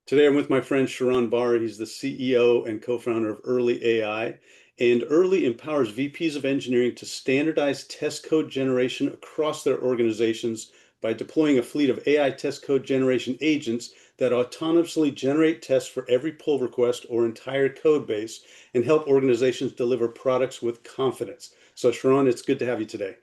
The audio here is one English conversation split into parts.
Today, I'm with my friend Sharon Barr. He's the CEO and co-founder of Early AI. And Early empowers VPs of engineering to standardize test code generation across their organizations by deploying a fleet of AI test code generation agents that autonomously generate tests for every pull request or entire code base and help organizations deliver products with confidence. So, Sharon, it's good to have you today.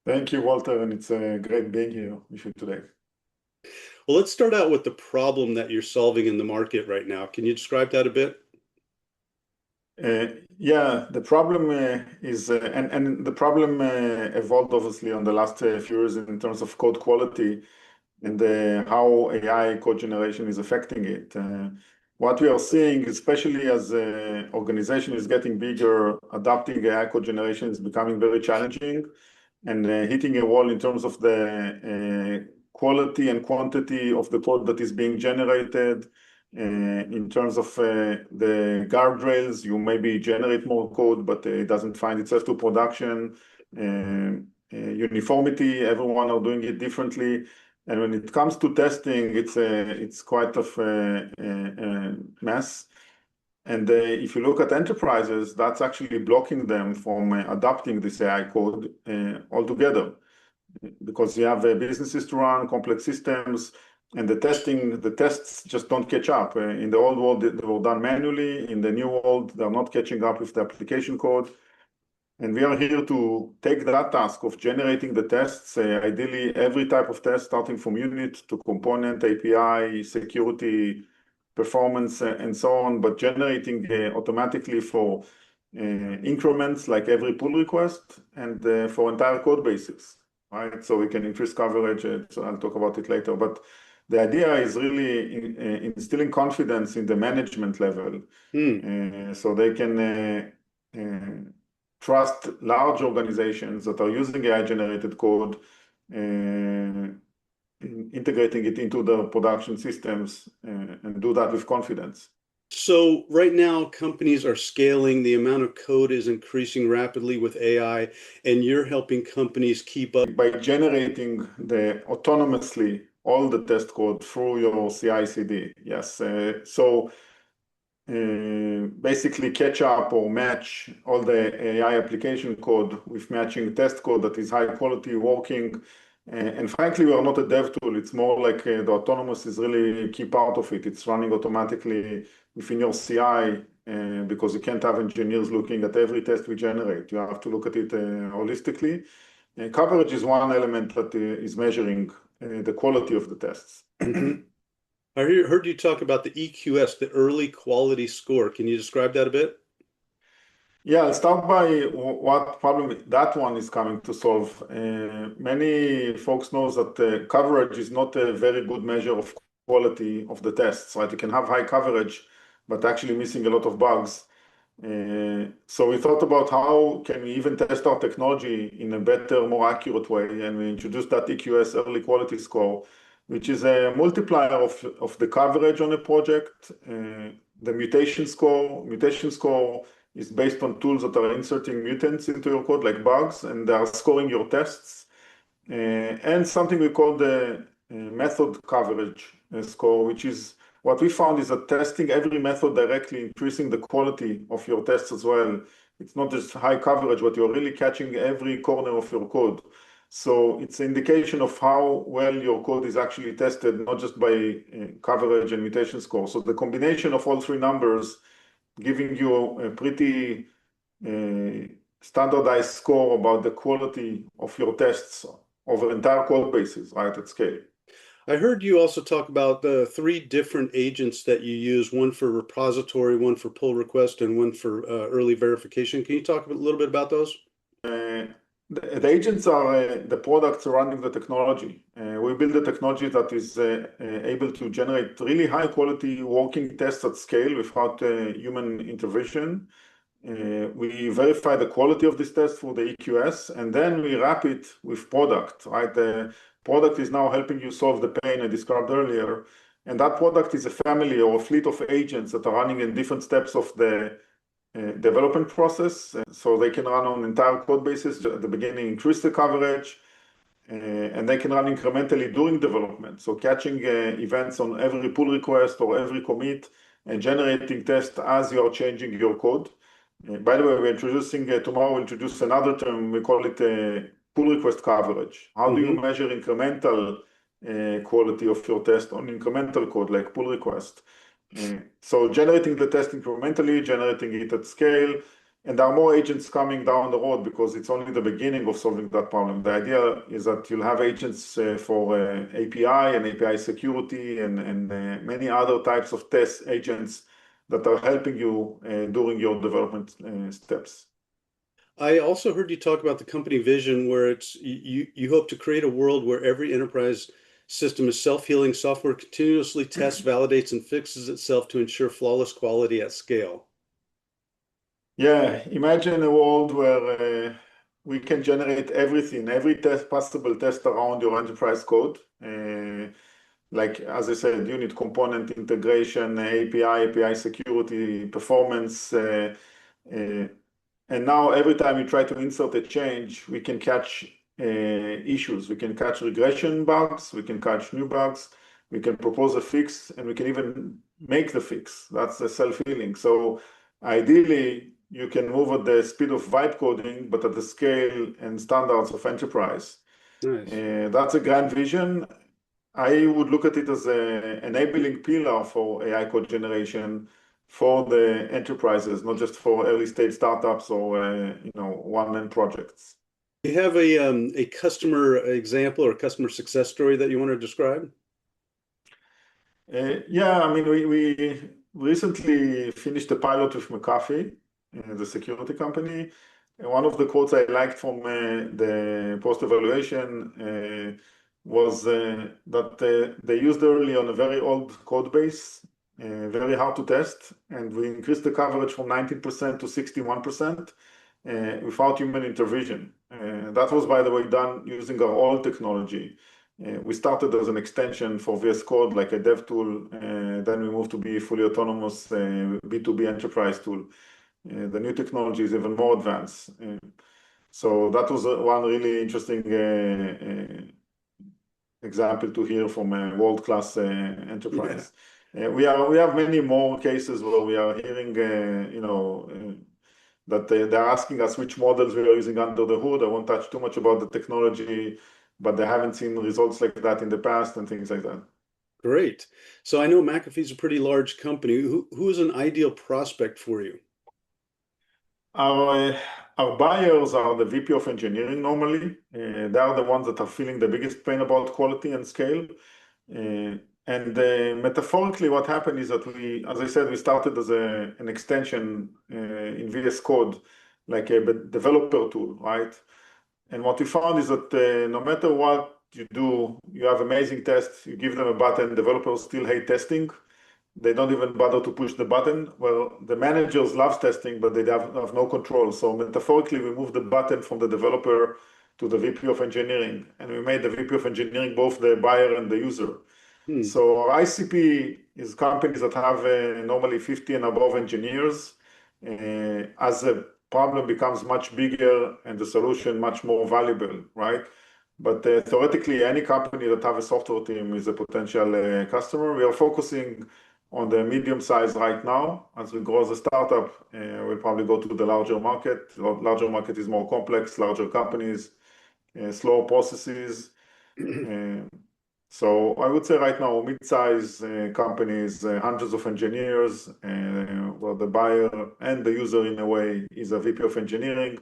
Thank you, Walter, and it's great being here with you today. Well, let's start out with the problem that you're solving in the market right now. Can you describe that a bit? Yeah, the problem and the problem evolved obviously on the last few years in terms of code quality and how AI code generation is affecting it. What we are seeing, especially as organization is getting bigger, adopting AI code generation is becoming very challenging and hitting a wall in terms of the quality and quantity of the code that is being generated. In terms of the guardrails, you maybe generate more code, but it doesn't find itself to production. Uniformity, everyone are doing it differently. And when it comes to testing, it's quite of a mess. And if you look at enterprises, that's actually blocking them from adopting this AI code altogether, because you have businesses to run, complex systems, and the tests just don't catch up. In the old world, they were done manually. In the new world, they're not catching up with the application code. And we are here to take that task of generating the tests, ideally every type of test, starting from unit to component, API, security, performance, and so on, but generating automatically for increments like every pull request and for entire code bases, right? So we can increase coverage. So I'll talk about it later. But the idea is really instilling confidence in the management level, so they can trust large organizations that are using AI-generated code, integrating it into their production systems, and do that with confidence. So right now, companies are scaling. The amount of code is increasing rapidly with AI, and you're helping companies keep up. By generating autonomously all the test code through your CI/CD. Yes. Basically catch up or match all the AI application code with matching test code that is high quality working. And frankly, we are not a dev tool. It's more like the autonomous is really a key part of it. It's running automatically within your CI because you can't have engineers looking at every test we generate. You have to look at it holistically. Coverage is one element that is measuring the quality of the tests. I heard you talk about the EQS, the early quality score. Can you describe that a bit? Yeah, I'll start by what problem that one is coming to solve. Many folks know that coverage is not a very good measure of quality of the tests, right? You can have high coverage, but actually missing a lot of bugs. So we thought about how can we even test our technology in a better, more accurate way, and we introduced that EQS early quality score, which is a multiplier of the coverage on a project. The mutation score is based on tools that are inserting mutants into your code, like bugs, and they are scoring your tests. And something we call the method coverage score, which is what we found is that testing every method directly increasing the quality of your tests as well. It's not just high coverage, but you're really catching every corner of your code. So it's an indication of how well your code is actually tested, not just by coverage and mutation score. So the combination of all three numbers giving you a pretty standardized score about the quality of your tests over entire code bases, right, at scale. I heard you also talk about the three different agents that you use, one for repository, one for pull request, and one for early verification. Can you talk a little bit about those? The agents are the products surrounding the technology. We build a technology that is able to generate really high quality working tests at scale without human intervention. We verify the quality of this test for the EQS, and then we wrap it with product, right? The product is now helping you solve the pain I described earlier. And that product is a family or a fleet of agents that are running in different steps of the development process, so they can run on entire code bases. At the beginning, increase the coverage, and they can run incrementally during development. So catching events on every pull request or every commit and generating tests as you are changing your code. By the way, we're introducing, tomorrow we'll introduce another term, we call it pull request coverage. How do you measure incremental quality of your test on incremental code like pull request? So generating the test incrementally, generating it at scale, and there are more agents coming down the road because it's only the beginning of solving that problem. The idea is that you'll have agents for API and API security and many other types of test agents that are helping you during your development steps. I also heard you talk about the company vision where you hope to create a world where every enterprise system is self-healing software continuously tests, validates, and fixes itself to ensure flawless quality at scale. Yeah, imagine a world where we can generate everything, every possible test around your enterprise code. Like, as I said, unit component integration, API security, performance. And now every time you try to insert a change, we can catch issues. We can catch regression bugs, we can catch new bugs, we can propose a fix, and we can even make the fix. That's the self-healing. So ideally, you can move at the speed of vibe coding, but at the scale and standards of enterprise. Nice. That's a grand vision. I would look at it as an enabling pillar for AI code generation for the enterprises, not just for early stage startups or one-man projects. Do you have a customer example or customer success story that you want to describe? Yeah, I mean, we recently finished a pilot with McAfee, the security company. And one of the quotes I liked from the post-evaluation was that they used early on a very old code base, very hard to test, and we increased the coverage from 19% to 61% without human intervention. That was, by the way, done using our old technology. We started as an extension for VS Code, like a dev tool, then we moved to be fully autonomous B2B enterprise tool. The new technology is even more advanced. So that was one really interesting example to hear from a world-class enterprise. Yeah. We have many more cases where we are hearing, that they're asking us which models we are using under the hood. I won't touch too much about the technology, but they haven't seen results like that in the past and things like that. Great. So I know McAfee's a pretty large company. Who is an ideal prospect for you? Our buyers are the VP of engineering normally. They are the ones that are feeling the biggest pain about quality and scale. And metaphorically, what happened is that as I said, we started as an extension in VS Code, like a developer tool, right? And what we found is that no matter what you do, you have amazing tests, you give them a button, developers still hate testing. They don't even bother to push the button. Well, the managers love testing, but they have no control. So metaphorically, we moved the button from the developer to the VP of engineering, and we made the VP of engineering both the buyer and the user. So our ICP is companies that have normally 50 and above engineers. As the problem becomes much bigger and the solution much more valuable, right? But theoretically, any company that have a software team is a potential customer. We are focusing on the medium size right now. As we grow as a startup, we'll probably go to the larger market. Larger market is more complex, larger companies, slower processes. So I would say right now, mid-size companies, hundreds of engineers, where the buyer and the user in a way is a VP of engineering.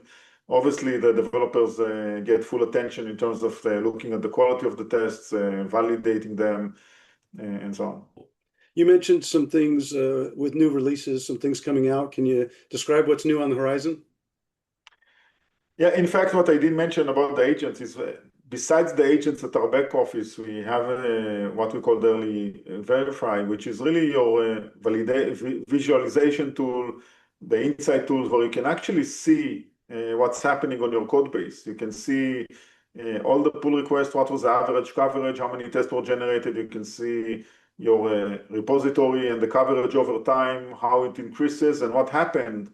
Obviously, the developers get full attention in terms of looking at the quality of the tests, validating them, and so on. You mentioned some things with new releases, some things coming out. Can you describe what's new on the horizon? Yeah, in fact, what I did mention about the agents is besides the agents at our back office, we have what we call daily verify, which is really your visualization tool, the insight tools where you can actually see what's happening on your code base. You can see all the pull requests, what was the average coverage, how many tests were generated. You can see your repository and the coverage over time, how it increases and what happened.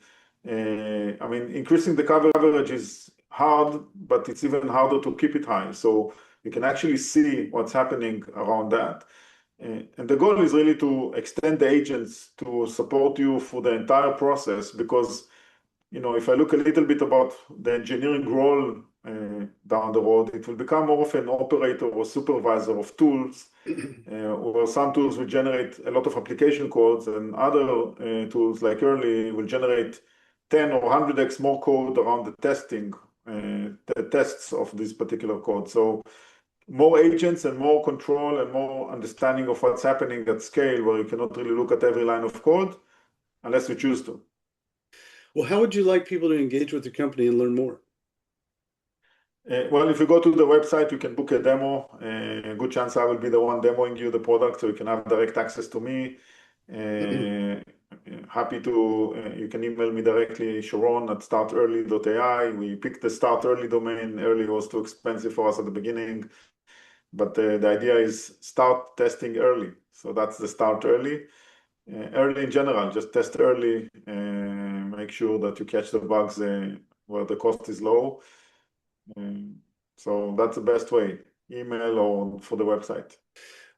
I mean, increasing the coverage is hard, but it's even harder to keep it high. So you can actually see what's happening around that. And the goal is really to extend the agents to support you for the entire process, because if I look a little bit about the engineering role down the road, it will become more of an operator or supervisor of tools, where some tools will generate a lot of application codes, and other tools like Early will generate 10 or 100x more code around the testing, the tests of this particular code. So more agents and more control and more understanding of what's happening at scale, where you cannot really look at every line of code unless you choose to. Well, how would you like people to engage with your company and learn more? Well, if you go to the website, you can book a demo. A good chance I will be the one demoing you the product, so you can have direct access to me. Happy to, you can email me directly, sharon@startearly.ai. We picked the Start Early domain. Early was too expensive for us at the beginning, but the idea is start testing early. So that's the Start Early. Early in general, just test early, make sure that you catch the bugs where the cost is low. So that's the best way, email or for the website.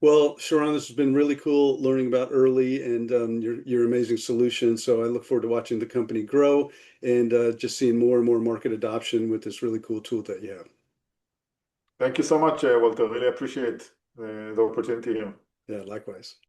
Well, Sharon, this has been really cool learning about Early and your amazing solution. So I look forward to watching the company grow and just seeing more and more market adoption with this really cool tool that you have. Thank you so much, Walter. Really appreciate the opportunity here. Yeah, likewise.